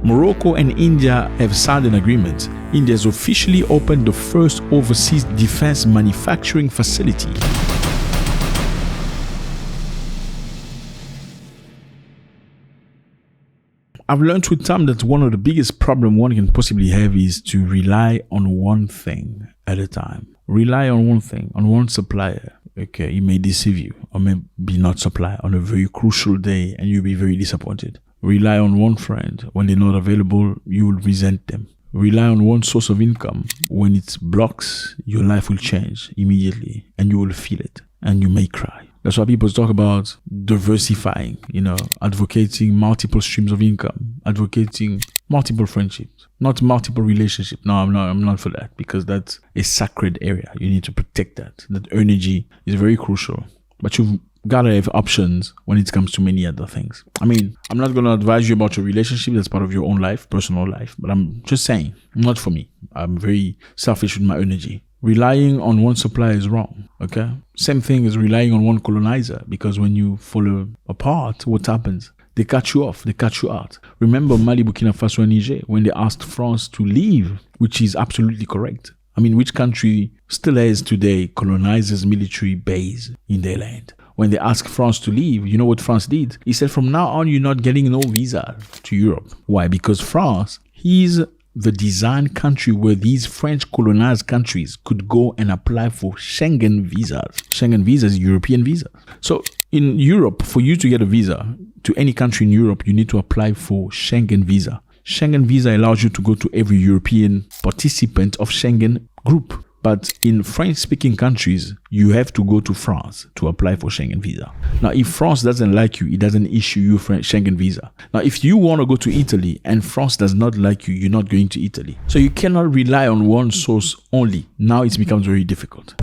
Morocco and India have signed an agreement. India has officially opened the first overseas defense manufacturing facility. I've learned with time that one of the biggest problems one can possibly have is to rely on one thing at a time. Rely on one thing, on one supplier. Okay, he may deceive you or maybe not supply on a very crucial day and you'll be very disappointed. Rely on one friend. When they're not available, you will resent them. Rely on one source of income. When it blocks, your life will change immediately and you will feel it and you may cry. That's why people talk about diversifying, advocating multiple streams of income, advocating multiple friendships, not multiple relationships. No, I'm not for that, because that's a sacred area. You need to protect that. That energy is very crucial. But you've got to have options when it comes to many other things. I mean, I'm not going to advise you about your relationship. That's part of your own life, personal life. But I'm just saying, not for me. I'm very selfish with my energy. Relying on one supplier is wrong, okay? Same thing as relying on one colonizer, because when you fall apart, what happens? They cut you off, they cut you out. Remember Mali, Burkina Faso and Niger, when they asked France to leave, which is absolutely correct. I mean, which country still has today colonizers' military base in their land? When they asked France to leave, you know what France did? He said, from now on, you're not getting no visa to Europe. Why? Because France, he's the design country where these French colonized countries could go and apply for Schengen visas. Schengen visas, European visas. So in Europe, for you to get a visa to any country in Europe, you need to apply for Schengen visa. Schengen visa allows you to go to every European participant of Schengen group. But in French-speaking countries, you have to go to France to apply for Schengen visa. Now, if France doesn't like you, it doesn't issue you Schengen visa. Now, if you want to go to Italy and France does not like you, you're not going to Italy. So you cannot rely on one source only. Now it becomes very difficult.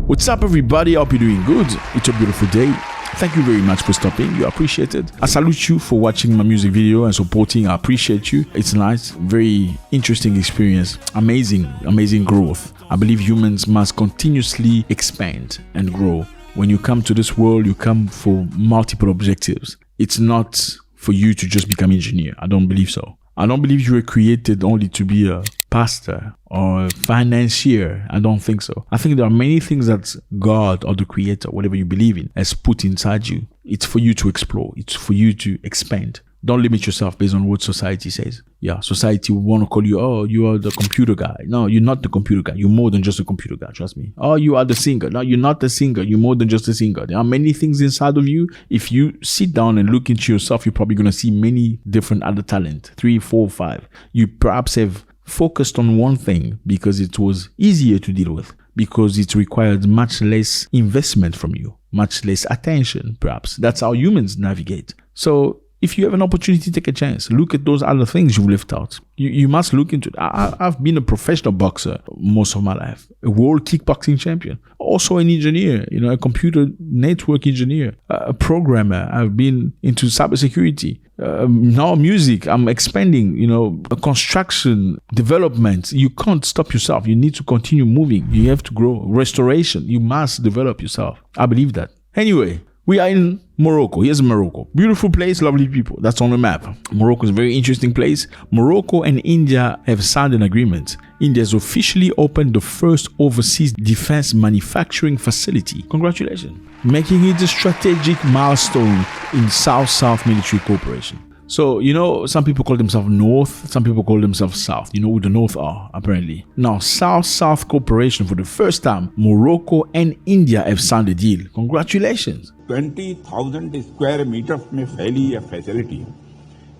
What's up, everybody? I hope you're doing good. It's a beautiful day. Thank you very much for stopping. You appreciate it. I salute you for watching my music video and supporting. I appreciate you. It's nice. Very interesting experience. Amazing growth. I believe humans must continuously expand and grow. When you come to this world, you come for multiple objectives. It's not for you to just become an engineer. I don't believe so. I don't believe you were created only to be a pastor or a financier. I don't think so. I think there are many things that God or the creator, whatever you believe in, has put inside you. It's for you to explore. It's for you to expand. Don't limit yourself based on what society says. Yeah, society will want to call you, oh, you are the computer guy. No, you're not the computer guy. You're more than just a computer guy, trust me. Oh, you are the singer. No, you're not the singer. You're more than just a singer. There are many things inside of you. If you sit down and look into yourself, you're probably going to see many different other talents, 3, 4, 5. You perhaps have focused on one thing because it was easier to deal with, because it required much less investment from you, much less attention, perhaps. That's how humans navigate. So if you have an opportunity, take a chance. Look at those other things you've left out. You must look into it. I've been a professional boxer most of my life, a world kickboxing champion, also an engineer, a computer network engineer, a programmer. I've been into cybersecurity. Now music, I'm expanding, construction, development. You can't stop yourself. You need to continue moving. You have to grow. Restoration, you must develop yourself. I believe that. Anyway, we are in Morocco. Here's Morocco. Beautiful place, lovely people. That's on the map. Morocco is a very interesting place. Morocco and India have signed an agreement. India has officially opened the first overseas defense manufacturing facility. Congratulations. Making it a strategic milestone in South-South military cooperation. So, some people call themselves North, some people call themselves South. You know who the North are, apparently. Now, South-South cooperation, for the first time, Morocco and India have signed a deal. Congratulations. 20,000 square meters में फैली यह facility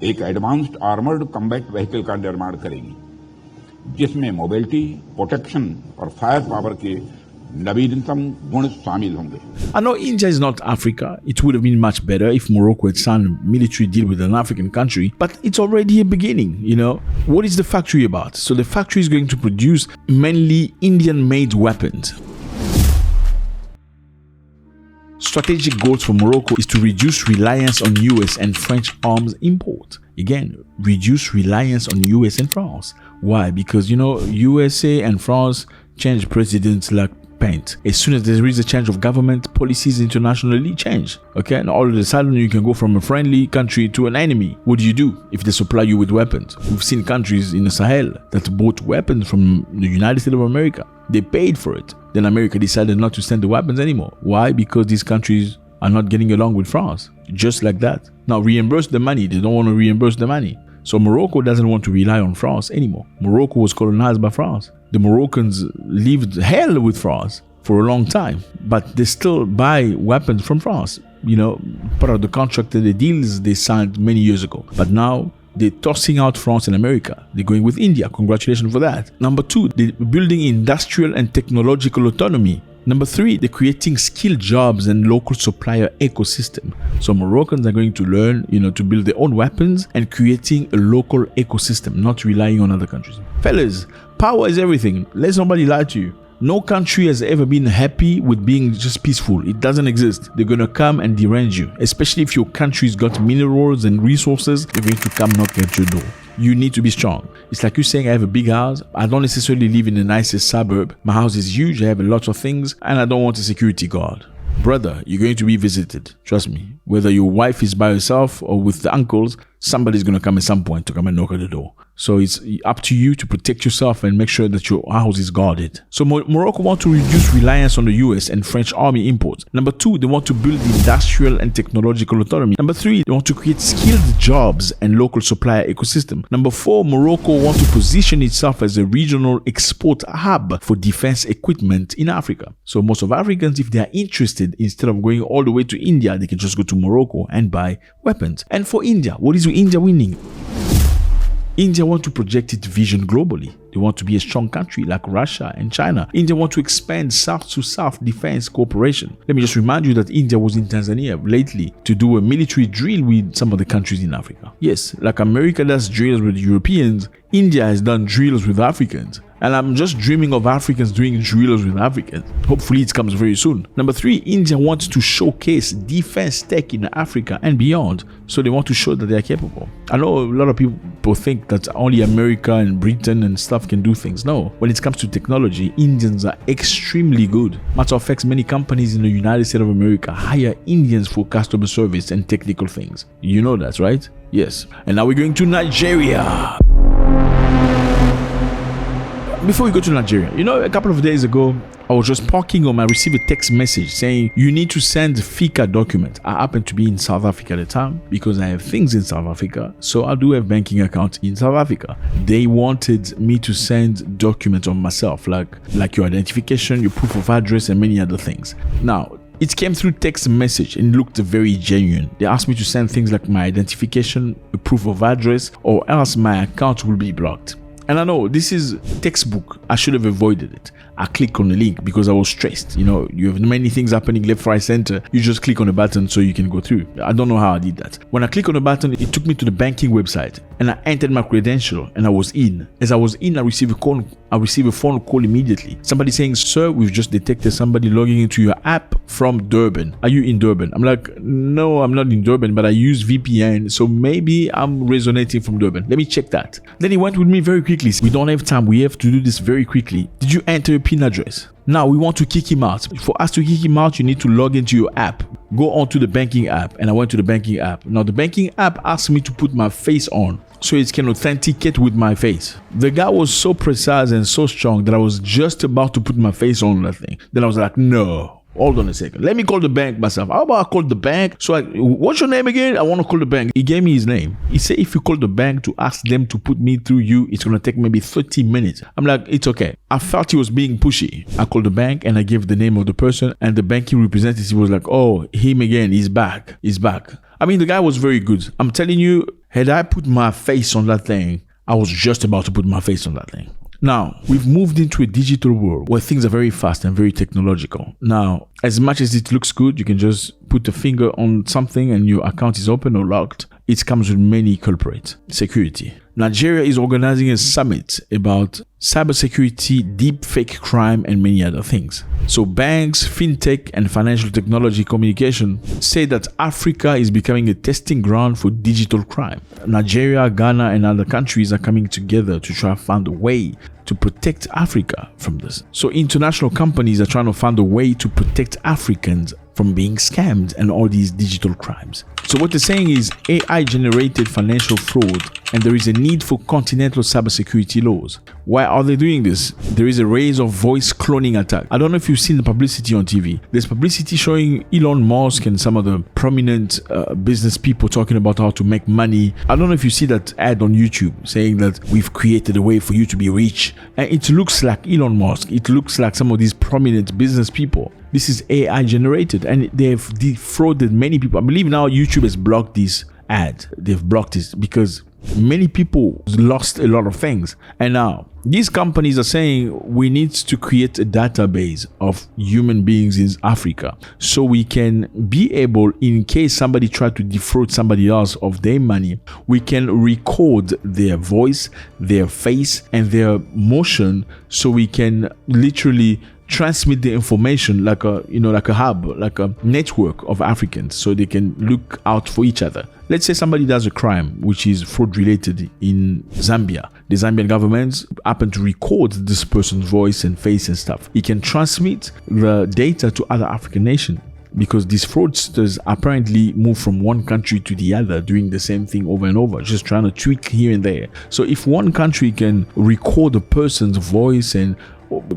एक advanced armoured combat vehicle का निर्माण करेगी, जिसमें mobility, protection और fire power के नवीनतम गुण शामिल होंगे. I know India is not Africa. It would have been much better if Morocco had signed a military deal with an African country, but it's already a beginning, What is the factory about? So the factory is going to produce mainly Indian-made weapons. Strategic goals for Morocco is to reduce reliance on US and French arms import. Again, reduce reliance on US and France. Why? Because, USA and France changed presidents like paint. As soon as there is a change of government, policies internationally change. Okay, and all of a sudden you can go from a friendly country to an enemy. What do if they supply you with weapons? We've seen countries in the Sahel that bought weapons from the United States of America. They paid for it. Then America decided not to send the weapons anymore. Why? Because these countries are not getting along with France. Just like that. Now reimburse the money. They don't want to reimburse the money. So Morocco doesn't want to rely on France anymore. Morocco was colonized by France. The Moroccans lived hell with France for a long time, but they still buy weapons from France. Part of the contract, the deals they signed many years ago. But now they're tossing out France and America. They're going with India. Congratulations for that. Number 2, they're building industrial and technological autonomy. Number 3, they're creating skilled jobs and local supplier ecosystem. So Moroccans are going to learn, to build their own weapons and creating a local ecosystem, not relying on other countries. Fellas, power is everything. Let somebody lie to you. No country has ever been happy with being just peaceful. It doesn't exist. They're going to come and derange you. Especially if your country's got minerals and resources, they're going to come knock at your door. You need to be strong. It's like you saying, I have a big house. I don't necessarily live in the nicest suburb. My house is huge. I have a lot of things and I don't want a security guard. Brother, you're going to be visited. Trust me. Whether your wife is by herself or with the uncles, somebody's going to come at some point to come and knock at the door. So it's up to you to protect yourself and make sure that your house is guarded. So Morocco want to reduce reliance on the US and French army imports. Number 2, they want to build industrial and technological autonomy. Number 3, they want to create skilled jobs and local supplier ecosystem. Number 4, Morocco want to position itself as a regional export hub for defense equipment in Africa. So most of Africans, if they are interested, instead of going all the way to India, they can just go to Morocco and buy weapons. And for India, what is India winning? India want to project its vision globally. They want to be a strong country like Russia and China. India want to expand South-to-South defense cooperation. Let me just remind you that India was in Tanzania lately to do a military drill with some of the countries in Africa. Yes, like America does drills with Europeans, India has done drills with Africans. And I'm just dreaming of Africans doing drills with Africans. Hopefully it comes very soon. Number 3, India wants to showcase defense tech in Africa and beyond. So they want to show that they are capable. I know a lot of people think that only America and Britain and stuff can do things. No, when it comes to technology, Indians are extremely good. Matter of fact, many companies in the United States of America hire Indians for customer service and technical things. You know that, right? Yes. And now we're going to Nigeria. Before we go to Nigeria, a couple of days ago, I was just parking home. I received a text message saying, you need to send FICA document. I happen to be in South Africa at the time because I have things in South Africa. So I do have banking account in South Africa. They wanted me to send documents on myself, like your identification, your proof of address, and many other things. Now, it came through text message and looked very genuine. They asked me to send things like my identification, a proof of address, or else my account will be blocked. And I know this is textbook. I should have avoided it. I clicked on the link because I was stressed. You have many things happening left, right, center. You just click on the button so you can go through. I don't know how I did that. When I click on the button, it took me to the banking website and I entered my credential and I was in. As I was in, I received a phone call immediately. Somebody saying, sir, we've just detected somebody logging into your app from Durban. Are you in Durban? I'm like, no, I'm not in Durban, but I use VPN. So maybe I'm resonating from Durban. Let me check that. Then he went with me very quickly. We don't have time. We have to do this very quickly. Did you enter a PIN address? Now we want to kick him out. For us to kick him out, you need to log into your app. Go on to the banking app. And I went to the banking app. Now the banking app asked me to put my face on so it can authenticate with my face. The guy was so precise and so strong that I was just about to put my face on that thing. Then I was like, no. Hold on a second. Let me call the bank myself. How about I call the bank? So what's your name again? I want to call the bank. He gave me his name. He said if you call the bank to ask them to put me through you, it's going to take maybe 30 minutes. I'm like, it's okay. I felt he was being pushy. I called the bank and I gave the name of the person and the banking representative was like, oh, him again. He's back. He's back. I mean, the guy was very good. I'm telling you, had I put my face on that thing, I was just about to put my face on that thing. Now, we've moved into a digital world where things are very fast and very technological. Now, as much as it looks good, you can just put a finger on something and your account is open or locked. it comes with many culprits. Security. Nigeria is organizing a summit about cybersecurity, deepfake crime, and many other things. So banks, fintech, and financial technology communication say that Africa is becoming a testing ground for digital crime. Nigeria, Ghana, and other countries are coming together to try to find a way to protect Africa from this. So international companies are trying to find a way to protect Africans from being scammed and all these digital crimes. So what they're saying is AI-generated financial fraud, and there is a need for continental cybersecurity laws. Why are they doing this? There is a rise of voice cloning attack. I don't know if you've seen the publicity on TV. There's publicity showing Elon Musk and some of the prominent business people talking about how to make money. I don't know if you see that ad on YouTube saying that we've created a way for you to be rich. And it looks like Elon Musk. It looks like some of these prominent business people. This is AI generated, and they've defrauded many people. I believe now YouTube has blocked this ad. They've blocked it because many people lost a lot of things. And now these companies are saying we need to create a database of human beings in Africa so we can be able, in case somebody tried to defraud somebody else of their money, we can record their voice, their face, and their motion, so we can literally transmit the information like a hub, like a network of Africans, so they can look out for each other. Let's say somebody does a crime which is fraud related in Zambia. The Zambian government happen to record this person's voice and face and stuff. It can transmit the data to other African nations, because these fraudsters apparently move from one country to the other doing the same thing over and over, just trying to tweak here and there. So if one country can record a person's voice and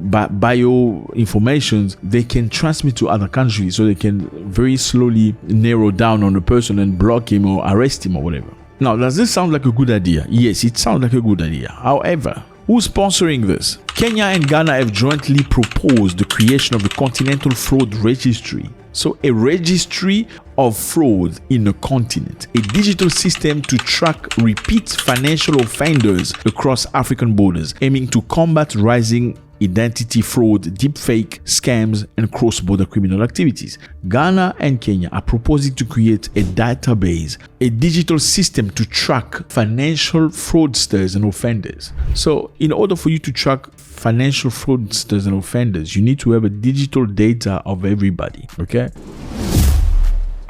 bio information, they can transmit to other countries, so they can very slowly narrow down on the person and block him or arrest him or whatever. Now, does this sound like a good idea? Yes, it sounds like a good idea. However, who's sponsoring this? Kenya and Ghana have jointly proposed the creation of the Continental Fraud Registry. So a registry of fraud in a continent, a digital system to track repeat financial offenders across African borders, aiming to combat rising identity fraud, deepfake scams, and cross-border criminal activities. Ghana and Kenya are proposing to create a database, a digital system to track financial fraudsters and offenders. So in order for you to track financial fraudsters and offenders, you need to have a digital data of everybody, okay?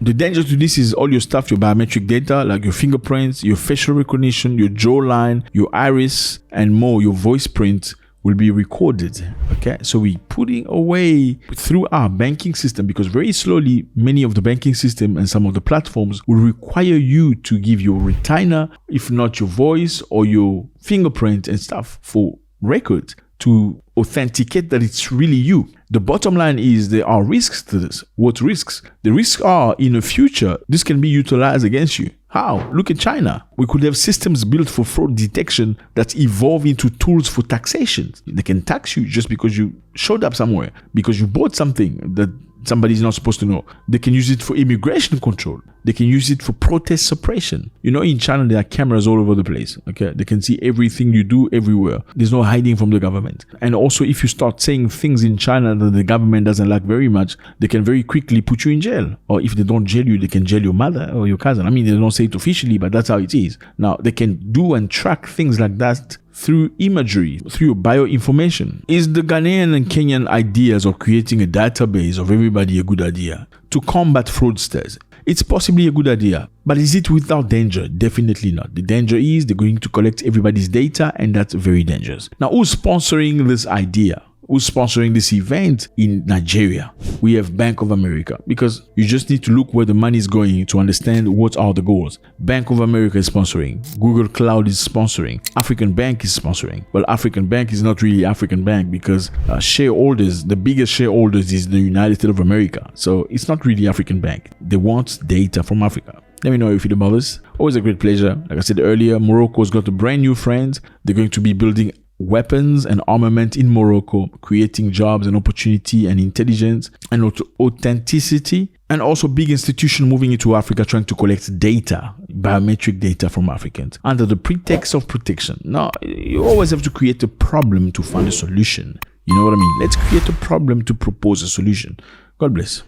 The danger to this is all your stuff, your biometric data, like your fingerprints, your facial recognition, your jawline, your iris, and more, your voice print, will be recorded. Okay, so we putting away through our banking system, because very slowly many of the banking system and some of the platforms will require you to give your retina, if not your voice or your fingerprint and stuff, for record to authenticate that it's really you. The bottom line is there are risks to this. What risks? The risks are in the future, this can be utilized against you. How? Look at China. We could have systems built for fraud detection that evolve into tools for taxation. They can tax you just because you showed up somewhere, because you bought something that somebody's not supposed to know. They can use it for immigration control. They can use it for protest suppression. You know, in China, there are cameras all over the place. Okay, they can see everything you do everywhere. There's no hiding from the government. And also, if you start saying things in China that the government doesn't like very much, they can very quickly put you in jail. Or if they don't jail you, they can jail your mother or your cousin. I mean, they don't say it officially, but that's how it is. Now, they can do and track things like that through imagery, through bioinformation. Is the Ghanaian and Kenyan ideas of creating a database of everybody a good idea to combat fraudsters? It's possibly a good idea, but is it without danger? Definitely not. The danger is they're going to collect everybody's data, and that's very dangerous. Now, who's sponsoring this idea? Who's sponsoring this event in Nigeria? We have Bank of America, because you just need to look where the money is going to understand what are the goals. Bank of America is sponsoring. Google Cloud is sponsoring. African Bank is sponsoring. Well, African Bank is not really African Bank, because shareholders, the biggest shareholders is the United States of America. So it's not really African Bank. They want data from Africa. Let me know how you feel about this. Always a great pleasure. Like I said earlier, Morocco's got a brand new friend. They're going to be building weapons and armament in Morocco, creating jobs and opportunity and intelligence and authenticity, and also big institution moving into Africa trying to collect data, biometric data from Africans under the pretext of protection. Now, you always have to create a problem to find a solution. You know what I mean? Let's create a problem to propose a solution. God bless.